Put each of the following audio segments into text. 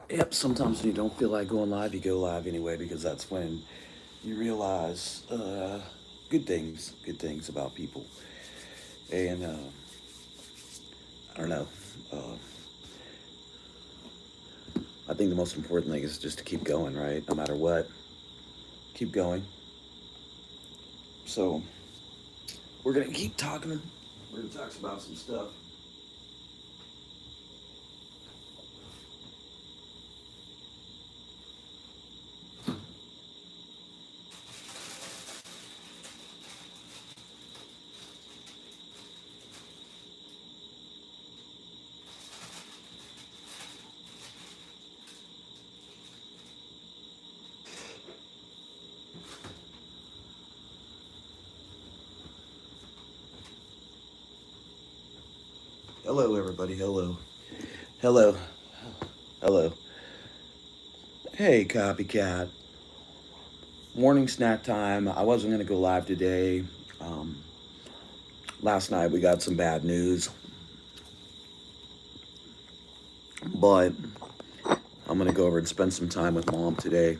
Yep, sometimes when you don't feel like going live, you go live anyway because that's when you realize good things about people. And I don't know. Uh, I think the most important thing is just to keep going, right? No matter what, keep going. So we're gonna keep talking. We're gonna talk about some stuff. Hello, everybody. Hello. Hello. Hello. Hey, copycat. Morning snack time. I wasn't gonna go live today. Um, Last night we got some bad news, but I'm gonna go over and spend some time with mom today.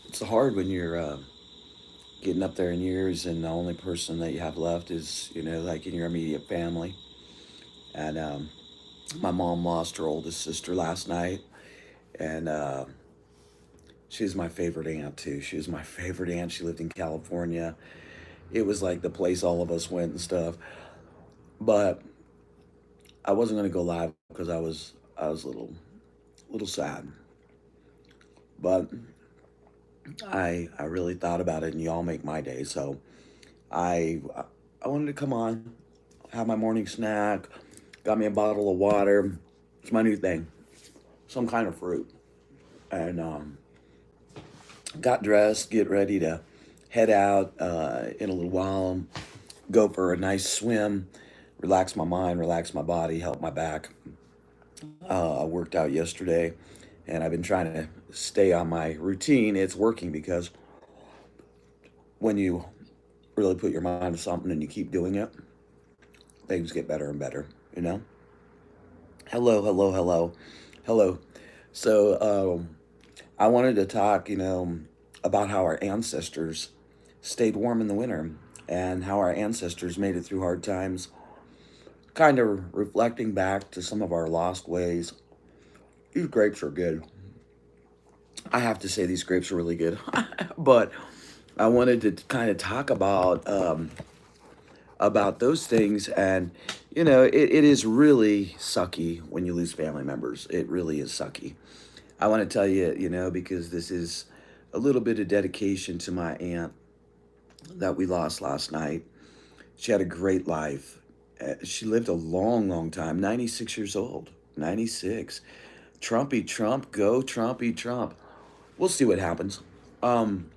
It's hard when you're getting up there in years and the only person that you have left is, like in your immediate family. And my mom lost her oldest sister last night, and she was my favorite aunt too. She was my favorite aunt. She lived in California. It was like the place all of us went and stuff. But I wasn't gonna go live because I was a little sad. But I really thought about it, and y'all make my day. So I I wanted to come on, have my morning snack, got me a bottle of water. It's my new thing, some kind of fruit, and got dressed, get ready to head out in a little while, go for a nice swim, relax my mind, relax my body, help my back. I worked out yesterday, and I've been trying to stay on my routine. It's working because when you really put your mind to something and you keep doing it, things get better and better, you know? Hello, hello, hello, hello. So, I wanted to talk, about how our ancestors stayed warm in the winter and how our ancestors made it through hard times, kind of reflecting back to some of our lost ways. These grapes are good. I have to say, these grapes are really good. But I wanted to kind of talk about those things. And it is really sucky when you lose family members. It really is sucky. I want to tell you, because this is a little bit of dedication to my aunt that we lost last night. She had a great life. She lived a long, long time, 96 years old. 96. Trumpy Trump, go Trumpy Trump. We'll see what happens. Um,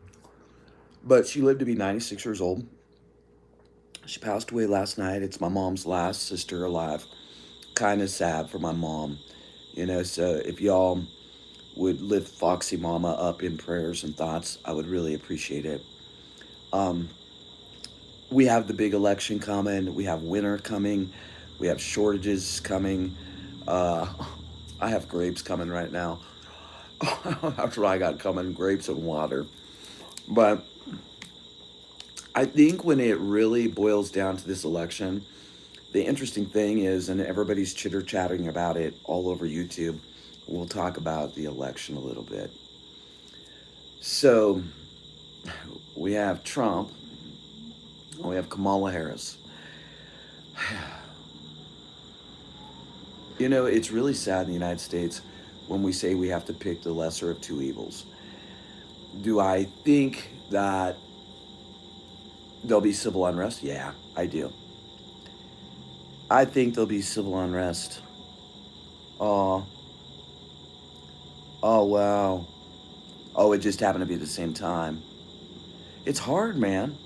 but she lived to be 96 years old. She passed away last night. It's my mom's last sister alive. Kind of sad for my mom. So if y'all would lift Foxy Mama up in prayers and thoughts, I would really appreciate it. Um, we have the big election coming. We have winter coming. We have shortages coming. Uh, I have grapes coming right now. That's what I got coming, grapes and water. But I think when it really boils down to this election, the interesting thing is, and everybody's chitter chatting about it all over YouTube, we'll talk about the election a little bit. So we have Trump, and we have Kamala Harris. It's really sad in the United States when we say we have to pick the lesser of two evils. Do I think that there'll be civil unrest? Yeah, I do. I think there'll be civil unrest. Oh, oh wow. Oh, it just happened to be at the same time. It's hard, man.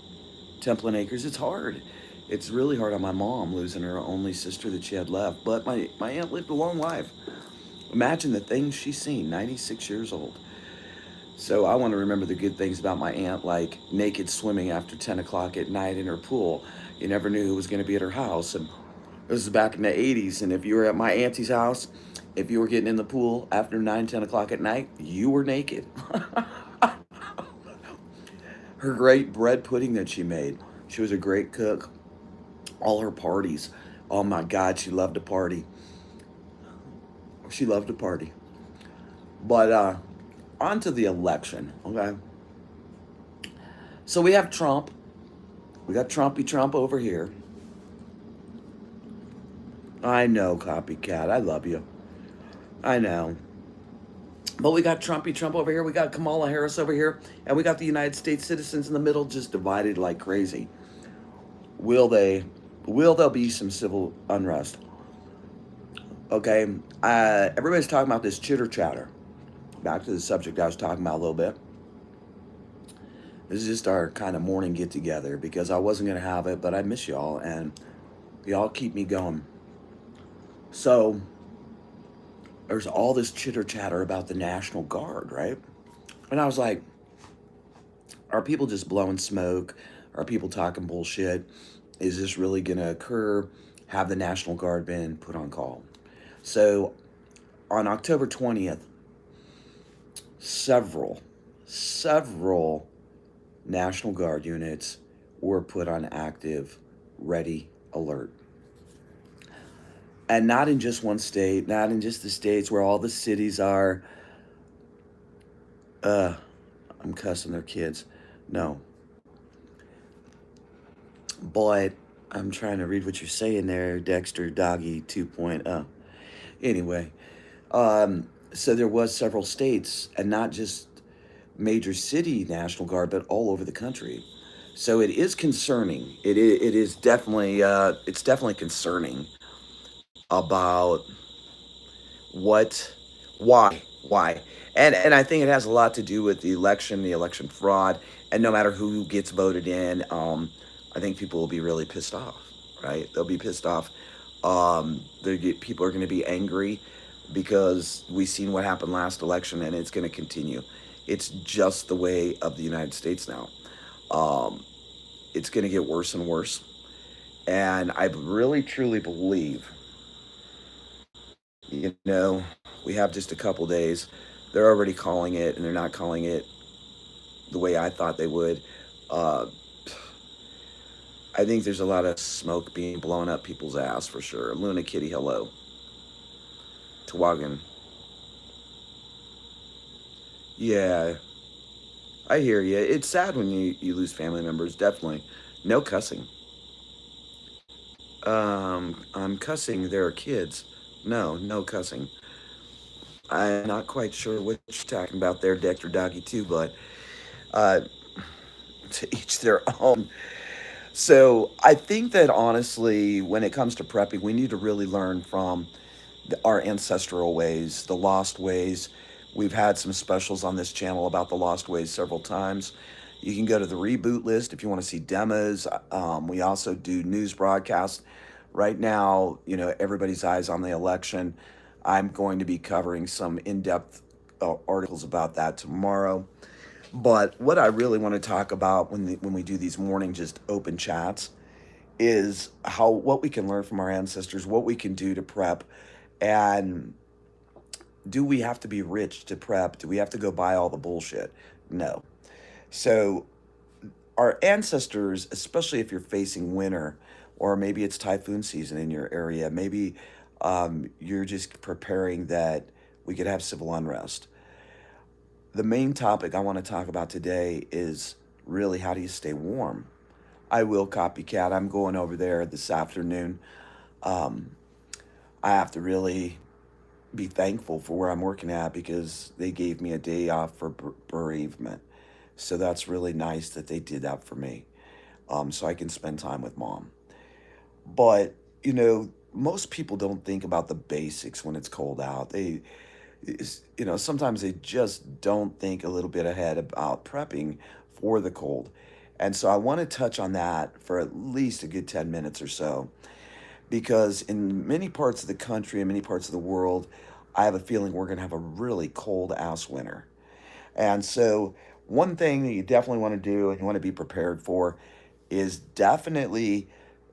Templin Acres, it's hard. It's really hard on my mom losing her only sister that she had left. But my aunt lived a long life. Imagine the things she's seen, 96 years old. So I want to remember the good things about my aunt, like naked swimming after 10 o'clock at night in her pool. You never knew who was going to be at her house. And this is back in the 80s. And if you were at my auntie's house, If you were getting in the pool after 9, 10 o'clock at night, you were naked. Her great bread pudding that she made. She was a great cook. All her parties. Oh my God, she loved to party. She loved to party. But on to the election, okay? So we have Trump. We got Trumpy Trump over here. I know, copycat. I love you. I know. But we got Trumpy Trump over here. We got Kamala Harris over here. And we got the United States citizens in the middle just divided like crazy. Will they? Will there be some civil unrest? Okay. Everybody's talking about this chitter chatter. Back to the subject I was talking about a little bit. This is just our kind of morning get together because I wasn't going to have it, but I miss y'all and y'all keep me going. So there's all this chitter chatter about the National Guard, right? And I was like, are people just blowing smoke? Are people talking bullshit? Is this really going to occur? Have the National Guard been put on call? So on October 20th, several National Guard units were put on active, ready alert. And not in just one state, not in just the states where all the cities are. Uh, I'm cussing their kids. No. But I'm trying to read what you're saying there, Dexter Doggy 2.0. Anyway, so there was several states, and not just major city National Guard, but all over the country. So it is concerning. It is definitely it's definitely concerning about what, why, and I think it has a lot to do with the election fraud, and no matter who gets voted in, I think people will be really pissed off, right? They'll be pissed off. People are going to be angry because we've seen what happened last election, and it's going to continue. It's just the way of the United States now. Um, it's going to get worse and worse, and I really truly believe, we have just a couple days. They're already calling it, and they're not calling it the way I thought they would. Uh, I think there's a lot of smoke being blown up people's ass for sure. Luna Kitty, hello. Tawagan. Yeah, I hear you. It's sad when you lose family members, definitely. No cussing. I'm cussing. There are kids. No, no cussing. I'm not quite sure what you're talking about there, Dexter Doggy, too, but uh, to each their own. So I think that honestly, when it comes to prepping, we need to really learn from our ancestral ways, the lost ways. We've had some specials on this channel about the lost ways several times. You can go to the reboot list if you want to see demos. We also do news broadcasts. Right now, everybody's eyes on the election. I'm going to be covering some in-depth articles about that tomorrow. But what I really want to talk about when we do these morning just open chats is what we can learn from our ancestors, what we can do to prep, and do we have to be rich to prep? Do we have to go buy all the bullshit? No. So our ancestors, especially if you're facing winter, or maybe it's typhoon season in your area, maybe you're just preparing that we could have civil unrest. The main topic I want to talk about today is really how do you stay warm? I will copycat. I'm going over there this afternoon. Um, I have to really be thankful for where I'm working at because they gave me a day off for bereavement. So that's really nice that they did that for me, so I can spend time with mom. But, most people don't think about the basics when it's cold out. Sometimes they just don't think a little bit ahead about prepping for the cold. And so I want to touch on that for at least a good 10 minutes or so. Because in many parts of the country and many parts of the world, I have a feeling we're going to have a really cold ass winter. And so, one thing that you definitely want to do and you want to be prepared for is definitely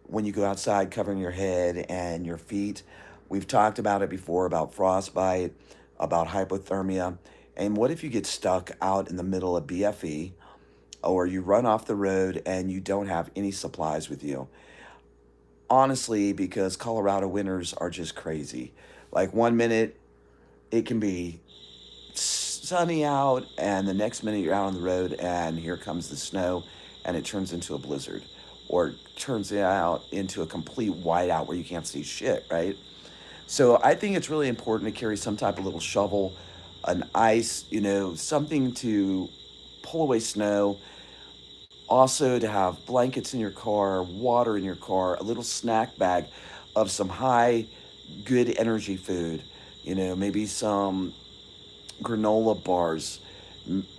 when you go outside covering your head and your feet. We've talked about it before about frostbite, about hypothermia. And what if you get stuck out in the middle of BFE, or you run off the road and you don't have any supplies with you? Honestly, because Colorado winters are just crazy. Like one minute it can be sunny out, and the next minute you're out on the road and here comes the snow and it turns into a blizzard, or turns it out into a complete whiteout where you can't see shit, right? So I think it's really important to carry some type of little shovel, an ice, something to pull away snow. Also, to have blankets in your car, water in your car, a little snack bag of some high, good energy food. Maybe some granola bars,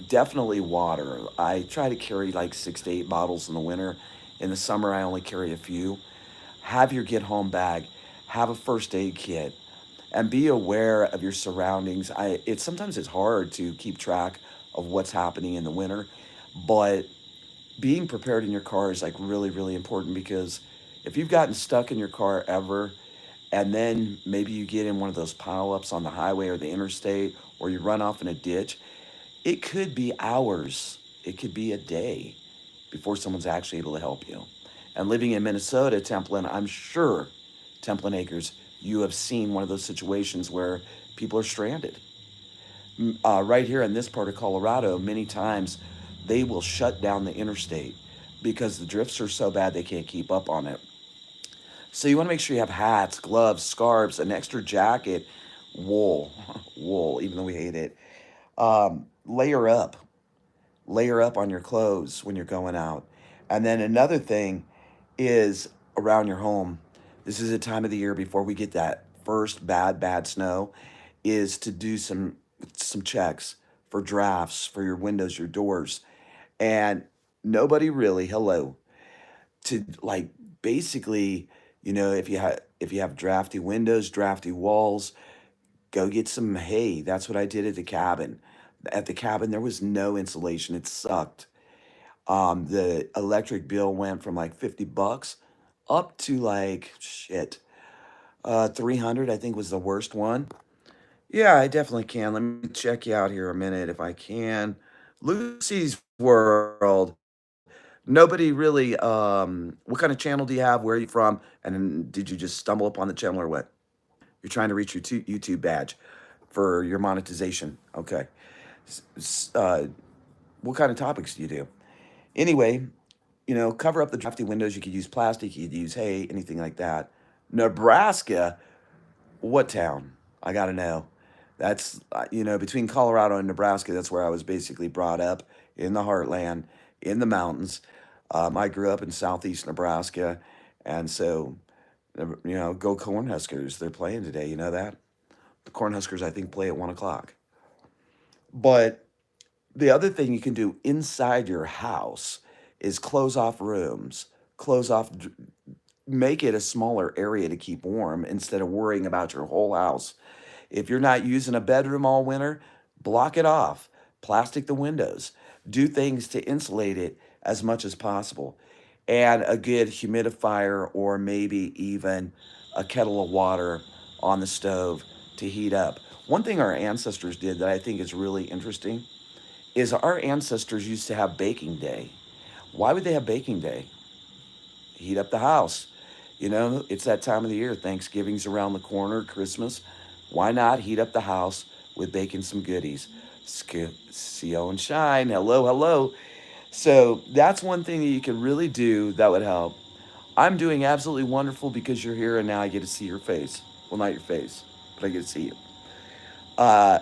definitely water. I try to carry like 6 to 8 bottles in the winter. In the summer, I only carry a few. Have your get home bag, have a first aid kit, and be aware of your surroundings. It's hard to keep track of what's happening in the winter, but being prepared in your car is like really, really important, because if you've gotten stuck in your car ever, and then maybe you get in one of those pileups on the highway or the interstate, or you run off in a ditch, it could be hours, it could be a day before someone's actually able to help you. And living in Minnesota, Templin, I'm sure, Templin Acres, you have seen one of those situations where people are stranded. Right here in this part of Colorado, many times they will shut down the interstate because the drifts are so bad they can't keep up on it. So you want to make sure you have hats, gloves, scarves, an extra jacket, wool, wool, even though we hate it. Layer up, layer up on your clothes when you're going out. And then another thing is around your home. This is a time of the year before we get that first bad snow, is to do some checks for drafts for your windows, your doors. And nobody really, hello, to like basically, if you have drafty windows, drafty walls, go get some hay. That's what I did at the cabin. At the cabin, there was no insulation. It sucked. The electric bill went from like $50 up to like shit, 300. I think was the worst one. Yeah, I definitely can. Let me check you out here a minute if I can. Lucy's World. Nobody really. What kind of channel do you have? Where are you from? And then did you just stumble upon the channel or what? You're trying to reach your YouTube badge for your monetization. Okay. S- s- Uh, what kind of topics do you do? Anyway, cover up the drafty windows. You could use plastic, you could use hay, anything like that. Nebraska, what town? I got to know. That's, between Colorado and Nebraska, that's where I was basically brought up, in the heartland, in the mountains. I grew up in southeast Nebraska. And so, go Cornhuskers. They're playing today. You know that? The Cornhuskers, I think, play at 1 o'clock. But the other thing you can do inside your house is close off rooms, close off, make it a smaller area to keep warm instead of worrying about your whole house. If you're not using a bedroom all winter, block it off, plastic the windows, do things to insulate it as much as possible. And a good humidifier, or maybe even a kettle of water on the stove to heat up. One thing our ancestors did that I think is really interesting is our ancestors used to have baking day. Why would they have baking day? Heat up the house. It's that time of the year. Thanksgiving's around the corner, Christmas. Why not heat up the house with baking some goodies? CO and shine. Hello, hello. So that's one thing that you can really do that would help. I'm doing absolutely wonderful because you're here and now I get to see your face. Well, not your face, but I get to see you. Uh,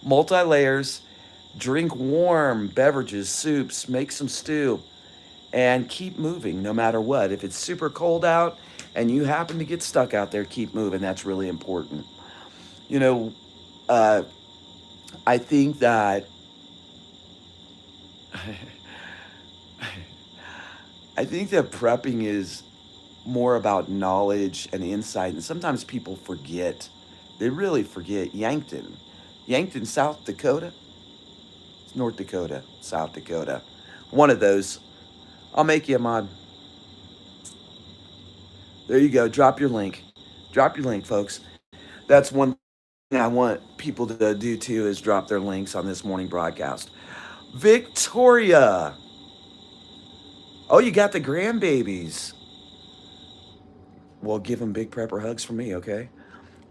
Multi layers, drink warm beverages, soups, make some stew, and keep moving no matter what. If it's super cold out and you happen to get stuck out there, keep moving. That's really important. You know, uh, I think that I think that prepping is more about knowledge and insight, and sometimes people forget. They really forget Yankton. Yankton, South Dakota. It's North Dakota, South Dakota. One of those. I'll make you a mod. There you go. Drop your link. Drop your link, folks. That's one thing I want people to do too is drop their links on this morning broadcast. Victoria. Oh, you got the grandbabies. Well, give them big prepper hugs from me, okay?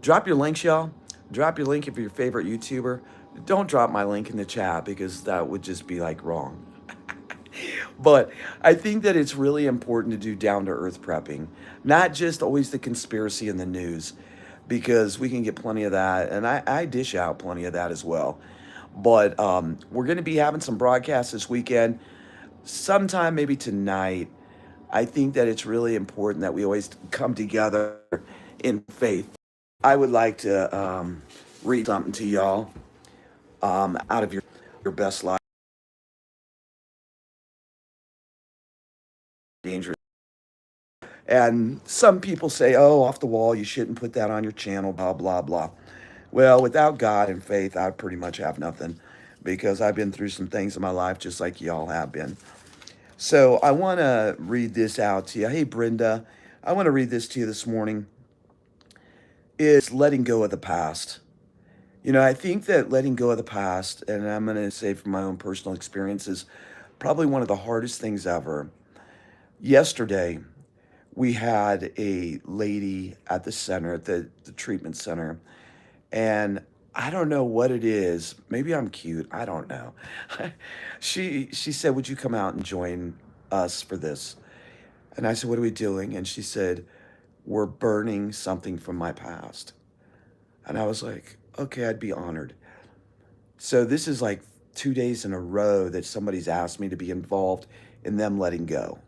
Drop your links, y'all. Drop your link if you're your favorite YouTuber. Don't drop my link in the chat because that would just be like wrong. But I think that it's really important to do down to earth prepping, not just always the conspiracy in the news, because we can get plenty of that. And I dish out plenty of that as well. But we're going to be having some broadcasts this weekend, sometime maybe tonight. I think that it's really important that we always come together in faith. I would like to read something to y'all out of your best life. Dangerous. And some people say, oh, off the wall, you shouldn't put that on your channel, blah, blah, blah. Well, without God and faith, I pretty much have nothing because I've been through some things in my life just like y'all have been. So I want to read this out to you. Hey, Brenda, I want to read this to you this morning. It's letting go of the past. You know, I think that letting go of the past, and I'm going to say from my own personal experiences, probably one of the hardest things ever. Yesterday, we had a lady at the center, at the treatment center, and I don't know what it is. Maybe I'm cute. I don't know. She said, "Would you come out and join us for this?" And I said, "What are we doing?" And she said, "We're burning something from my past." And I was like, "Okay, I'd be honored." So this is like 2 days in a row that somebody's asked me to be involved in them letting go.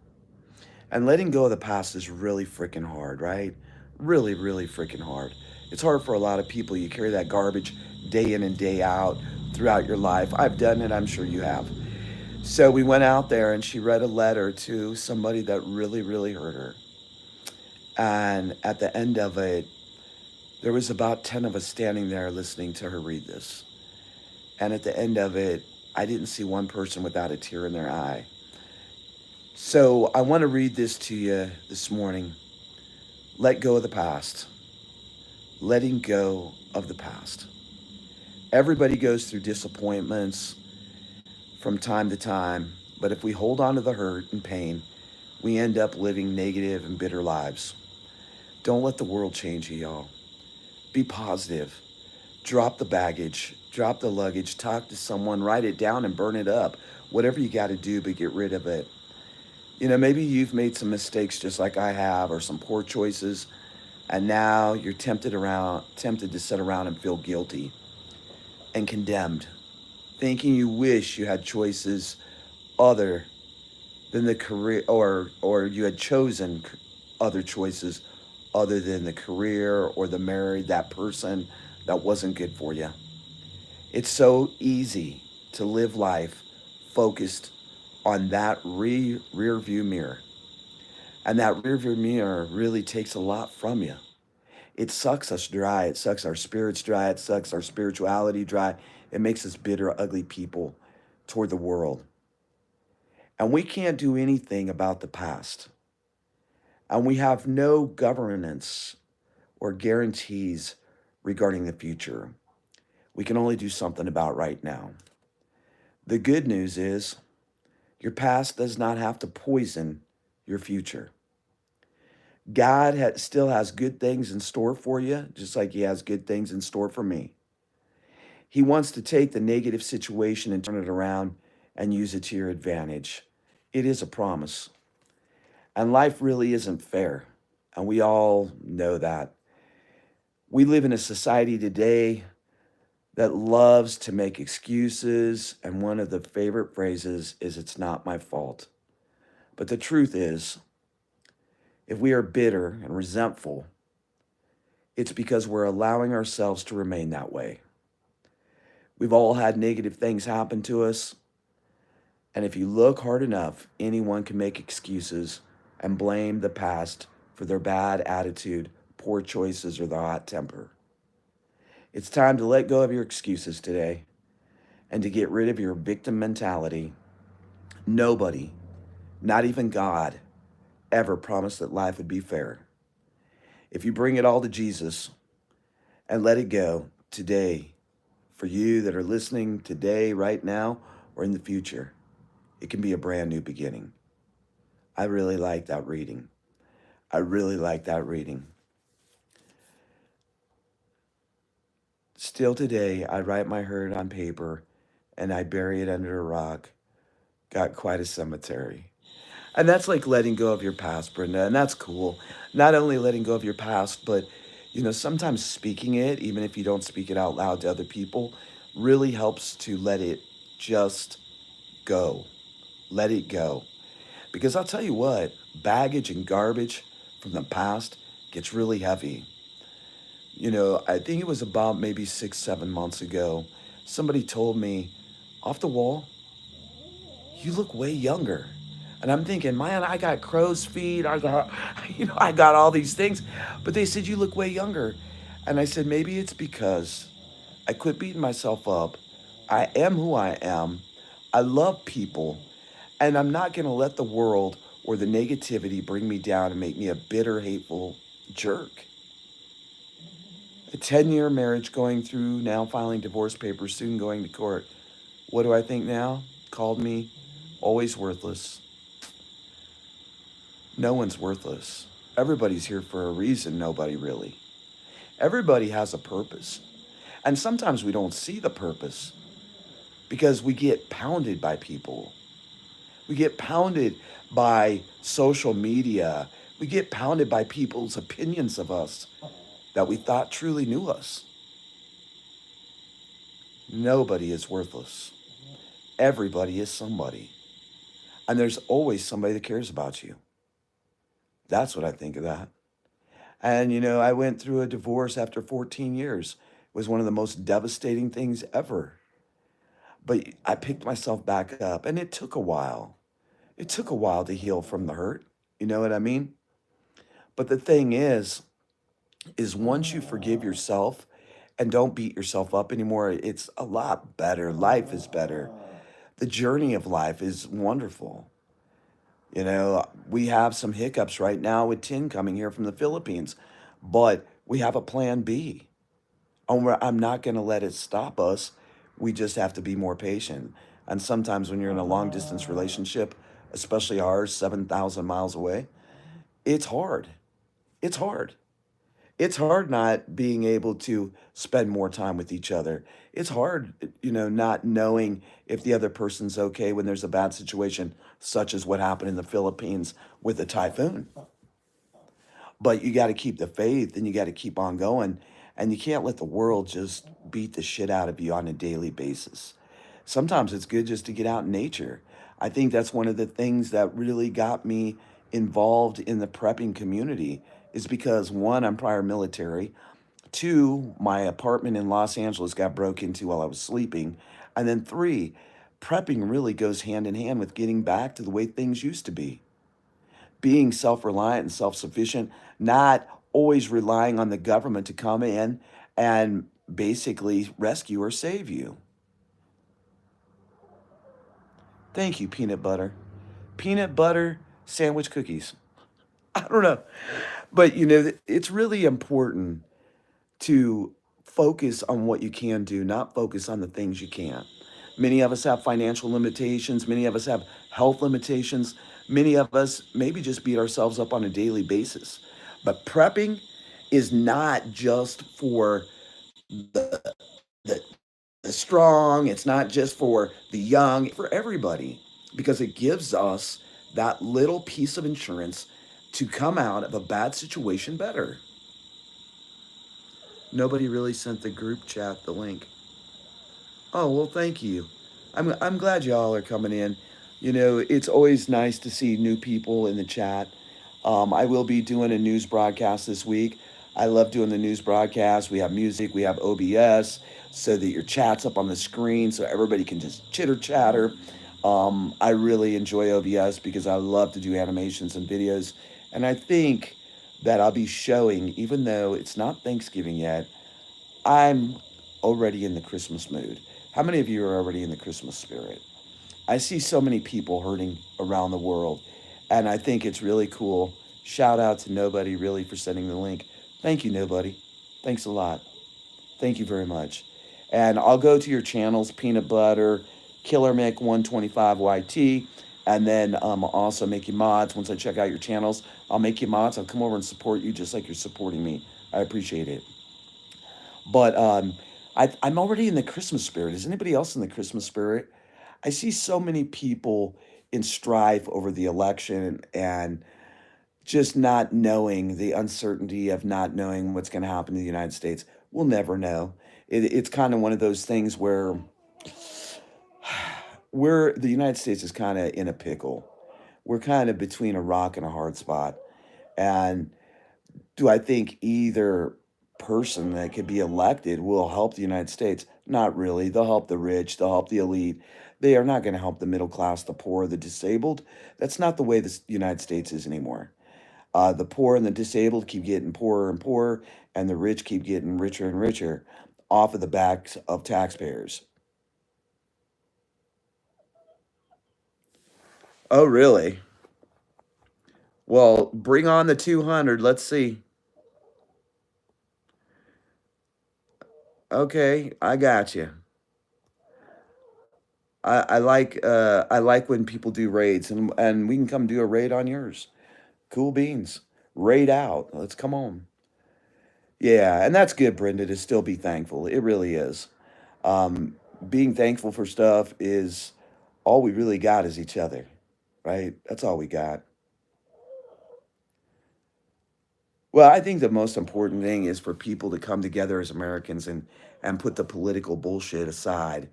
And letting go of the past is really freaking hard, right? Really, really freaking hard. It's hard for a lot of people. You carry that garbage day in and day out throughout your life. I've done it, I'm sure you have. So we went out there and she read a letter to somebody that really, really hurt her. And at the end of it, there was about 10 of us standing there listening to her read this. And at the end of it, I didn't see one person without a tear in their eye. So I want to read this to you this morning. Let go of the past. Letting go of the past. Everybody goes through disappointments from time to time, but if we hold on to the hurt and pain, we end up living negative and bitter lives. Don't let the world change you, y'all. Be positive. Drop the baggage, drop the luggage, talk to someone, write it down and burn it up. Whatever you got to do, but get rid of it. You know, maybe you've made some mistakes just like I have, or some poor choices, and now you're tempted to sit around and feel guilty and condemned, thinking you wish you had choices other than the career, or you had chosen other choices other than the career or the married that person that wasn't good for you. It's so easy to live life focused on that rear view mirror. And that rear view mirror really takes a lot from you. It sucks us dry. It sucks our spirits dry. It sucks our spirituality dry. It makes us bitter, ugly people toward the world. And we can't do anything about the past. And we have no governance or guarantees regarding the future. We can only do something about right now. The good news is your past does not have to poison your future. God still has good things in store for you, just like he has good things in store for me. He wants to take the negative situation and turn it around and use it to your advantage. It is a promise. And life really isn't fair. And we all know that. We live in a society today that loves to make excuses. And one of the favorite phrases is, "It's not my fault." But the truth is, if we are bitter and resentful, it's because we're allowing ourselves to remain that way. We've all had negative things happen to us. And if you look hard enough, anyone can make excuses and blame the past for their bad attitude, poor choices, or their hot temper. It's time to let go of your excuses today and to get rid of your victim mentality. Nobody, not even God, ever promised that life would be fair. If you bring it all to Jesus and let it go today, for you that are listening today, right now, or in the future, it can be a brand new beginning. I really like that reading. I really like that reading. Still today, I write my hurt on paper and I bury it under a rock. Got quite a cemetery. And that's like letting go of your past, Brenda. And that's cool. Not only letting go of your past, but sometimes speaking it, even if you don't speak it out loud to other people, really helps to let it just go. Let it go. Because I'll tell you what, baggage and garbage from the past gets really heavy. I think it was about maybe 6, 7 months ago, somebody told me, off the wall, you look way younger. And I'm thinking, man, I got crow's feet. I got, I got all these things. But they said, you look way younger. And I said, maybe it's because I quit beating myself up. I am who I am. I love people. And I'm not going to let the world or the negativity bring me down and make me a bitter, hateful jerk. A 10-year marriage going through, now filing divorce papers, soon going to court. What do I think now? Called me always worthless. No one's worthless. Everybody's here for a reason, nobody really. Everybody has a purpose. And sometimes we don't see the purpose because we get pounded by people. We get pounded by social media. We get pounded by people's opinions of us that we thought truly knew us. Nobody is worthless. Everybody is somebody. And there's always somebody that cares about you. That's what I think of that. And, I went through a divorce after 14 years. It was one of the most devastating things ever. But I picked myself back up, and it took a while. It took a while to heal from the hurt. You know what I mean? But the thing is once you forgive yourself and don't beat yourself up anymore, it's a lot better. Life is better. The journey of life is wonderful. We have some hiccups right now with tin coming here from the Philippines, but we have a plan B. I'm not going to let it stop us. We just have to be more patient. And sometimes when you're in a long distance relationship, especially ours, 7,000 miles away, it's hard. It's hard. It's hard not being able to spend more time with each other. It's hard, not knowing if the other person's okay when there's a bad situation, such as what happened in the Philippines with the typhoon. But you got to keep the faith and you got to keep on going. And you can't let the world just beat the shit out of you on a daily basis. Sometimes it's good just to get out in nature. I think that's one of the things that really got me involved in the prepping community is because one, I'm prior military. Two, my apartment in Los Angeles got broke into while I was sleeping. And then three, prepping really goes hand in hand with getting back to the way things used to be. Being self-reliant and self-sufficient, not always relying on the government to come in and basically rescue or save you. Thank you, peanut butter. Peanut butter sandwich cookies. I don't know. But it's really important to focus on what you can do, not focus on the things you can't. Many of us have financial limitations, many of us have health limitations, many of us maybe just beat ourselves up on a daily basis. But prepping is not just for the, the strong, it's not just for the young, for everybody, because it gives us that little piece of insurance to come out of a bad situation better. Nobody really sent the group chat the link. Oh, well, thank you. I'm glad y'all are coming in. It's always nice to see new people in the chat. I will be doing a news broadcast this week. I love doing the news broadcast. We have music, we have OBS, so that your chat's up on the screen so everybody can just chitter chatter. I really enjoy OBS because I love to do animations and videos. And I think that I'll be showing, even though it's not Thanksgiving yet, I'm already in the Christmas mood. How many of you are already in the Christmas spirit? I see so many people hurting around the world, and I think it's really cool. Shout out to nobody really for sending the link. Thank you, nobody. Thanks a lot. Thank you very much. And I'll go to your channels, Peanut Butter, Killer Mick 125 YT, and then I'll also make you mods. Once I check out your channels, I'll make you mods. I'll come over and support you just like you're supporting me. I appreciate it. But I'm already in the Christmas spirit. Is anybody else in the Christmas spirit? I see so many people in strife over the election and just not knowing the uncertainty of not knowing what's going to happen in the United States. We'll never know. It's kind of one of those things where the United States is kind of in a pickle. We're kind of between a rock and a hard spot. And do I think either person that could be elected will help the United States? Not really. They'll help the rich, they'll help the elite. They are not going to help the middle class, the poor, the disabled. That's not the way the United States is anymore. The poor and the disabled keep getting poorer and poorer, and the rich keep getting richer and richer off of the backs of taxpayers. Oh, really? Well, bring on the 200. Let's see. Okay, I got you. I like when people do raids, and we can come do a raid on yours. Cool beans. Raid out. Let's come on. Yeah, and that's good, Brenda, to still be thankful. It really is. Um, Being thankful for stuff is all we really got is each other, right? That's all we got. Well, I think the most important thing is for people to come together as Americans and put the political bullshit aside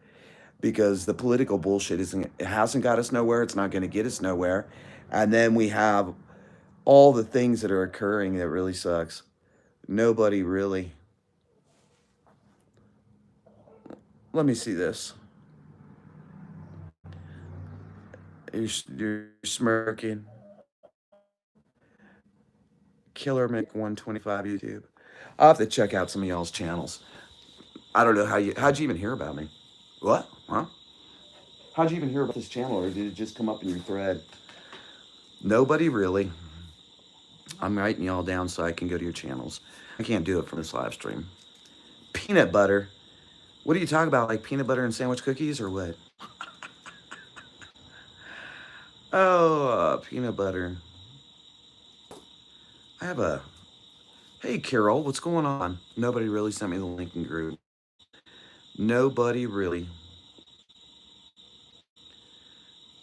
because the political bullshit isn't it hasn't got us nowhere. It's not going to get us nowhere. And then we have all the things that are occurring that really sucks. Nobody really. Let me see this. You're smirking. Killer Mick 125 YouTube. I'll have to check out some of y'all's channels. I don't know how'd you even hear about me? What? Huh? How'd you even hear about this channel, or did it just come up in your thread? Nobody really. I'm writing y'all down so I can go to your channels. I can't do it from this live stream. Peanut butter. What are you talking about? Like peanut butter and sandwich cookies or what? Oh, peanut butter. I have a. Hey, Carol, what's going on? Nobody really sent me the link in group. Nobody really.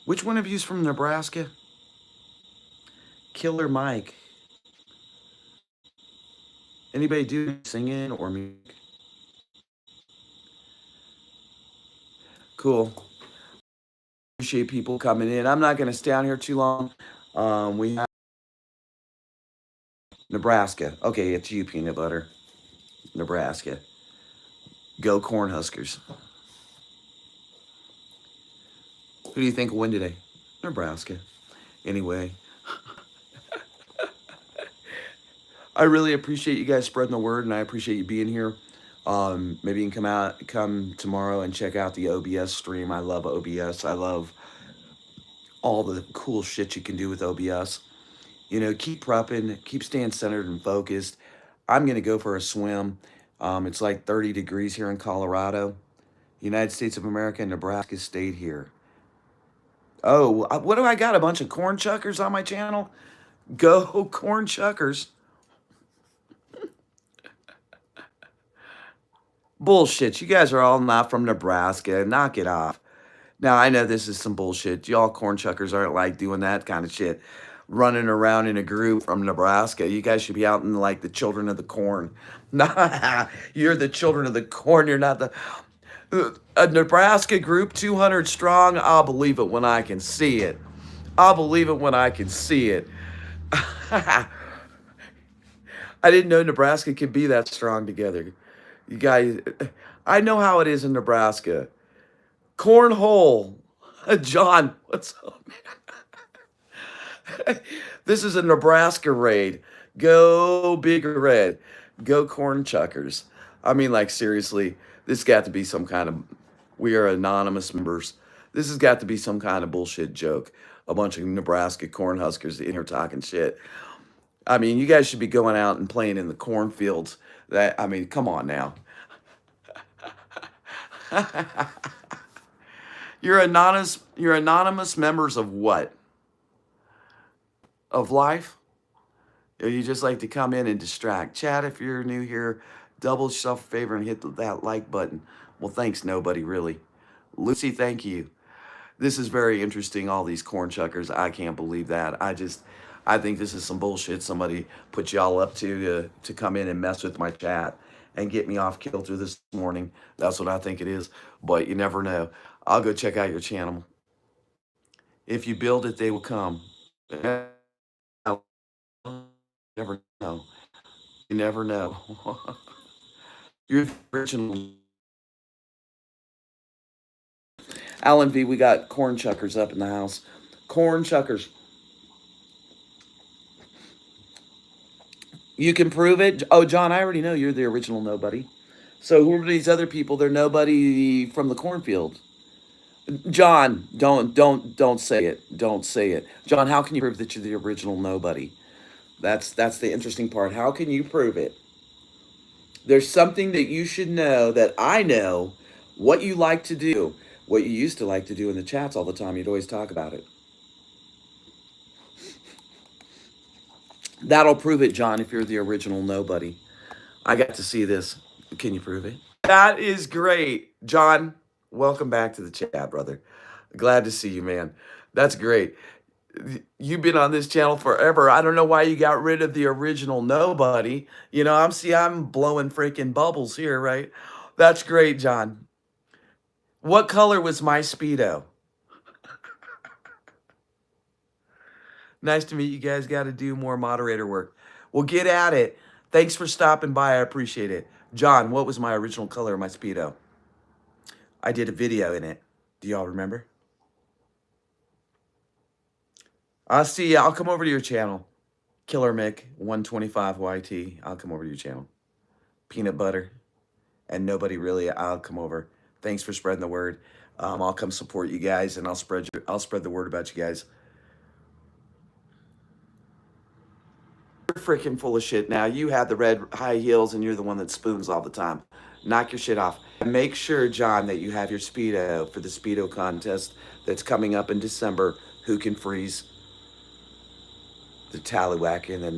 Which one of you's from Nebraska? Killer Mike. Anybody do singing or music? Cool. Appreciate people coming in. I'm not going to stay on here too long. We have Nebraska. Okay, it's you, peanut butter. Nebraska. Go Cornhuskers. Who do you think will win today? Nebraska. Anyway, I really appreciate you guys spreading the word, and I appreciate you being here. Maybe you can come tomorrow and check out the OBS stream. I love OBS. I love all the cool shit you can do with OBS. You know, keep prepping, keep staying centered and focused. I'm gonna go for a swim. It's like 30 degrees here in Colorado. United States of America and Nebraska stayed here. Oh, what do I got? A bunch of corn chuckers on my channel? Go corn chuckers. Bullshit. You guys are all not from Nebraska. Knock it off. Now, I know this is some bullshit. Y'all corn chuckers aren't like doing that kind of shit. Running around in a group from Nebraska. You guys should be out in like the children of the corn. Nah, you're the children of the corn. You're not the. A Nebraska group, 200 strong. I'll believe it when I can see it. I'll believe it when I can see it. I didn't know Nebraska could be that strong together. You guys, I know how it is in Nebraska. Cornhole. John, what's up, man? This is a Nebraska raid. Go Big Red. Go Corn Chuckers. I mean, like, seriously, this got to be some kind of. We are anonymous members. This has got to be some kind of bullshit joke. A bunch of Nebraska Cornhuskers in here talking shit. I mean, you guys should be going out and playing in the cornfields. That I mean, come on now. You're anonymous members of what? Of life? Or you just like to come in and distract? Chat, if you're new here, double yourself a favor and hit that like button. Well, thanks, nobody, really. Lucy, thank you. This is very interesting, all these corn chuckers. I can't believe that. I think this is some bullshit somebody put y'all up to come in and mess with my chat and get me off kilter this morning. That's what I think it is. But you never know. I'll go check out your channel. If you build it, they will come. You never know. You never know. You're the original. Alan V, we got corn chuckers up in the house. Corn chuckers. You can prove it. Oh, John, I already know you're the original nobody. So who are these other people? They're nobody from the cornfield. John, don't say it. Don't say it. John, how can you prove that you're the original nobody? That's the interesting part. How can you prove it? There's something that you should know that I know what you like to do, what you used to like to do in the chats all the time. You'd always talk about it. That'll prove it, John, if you're the original nobody. I got to see this. Can you prove it? That is great. John, welcome back to the chat, brother. Glad to see you, man. That's great. You've been on this channel forever. I don't know why you got rid of the original nobody. You know, I'm blowing freaking bubbles here, right? That's great, John. What color was my Speedo? Nice to meet you guys. Got to do more moderator work. Well, get at it. Thanks for stopping by. I appreciate it. John, what was my original color of my Speedo? I did a video in it. Do y'all remember? I'll see ya. I'll come over to your channel. Killer Mick 125 YT. I'll come over to your channel. Peanut butter and nobody really. I'll come over. Thanks for spreading the word. I'll come support you guys and I'll spread the word about you guys. You're freaking full of shit now. You have the red high heels and you're the one that spoons all the time. Knock your shit off. And make sure, John, that you have your Speedo for the Speedo contest that's coming up in December. Who can freeze the tallywhacker in the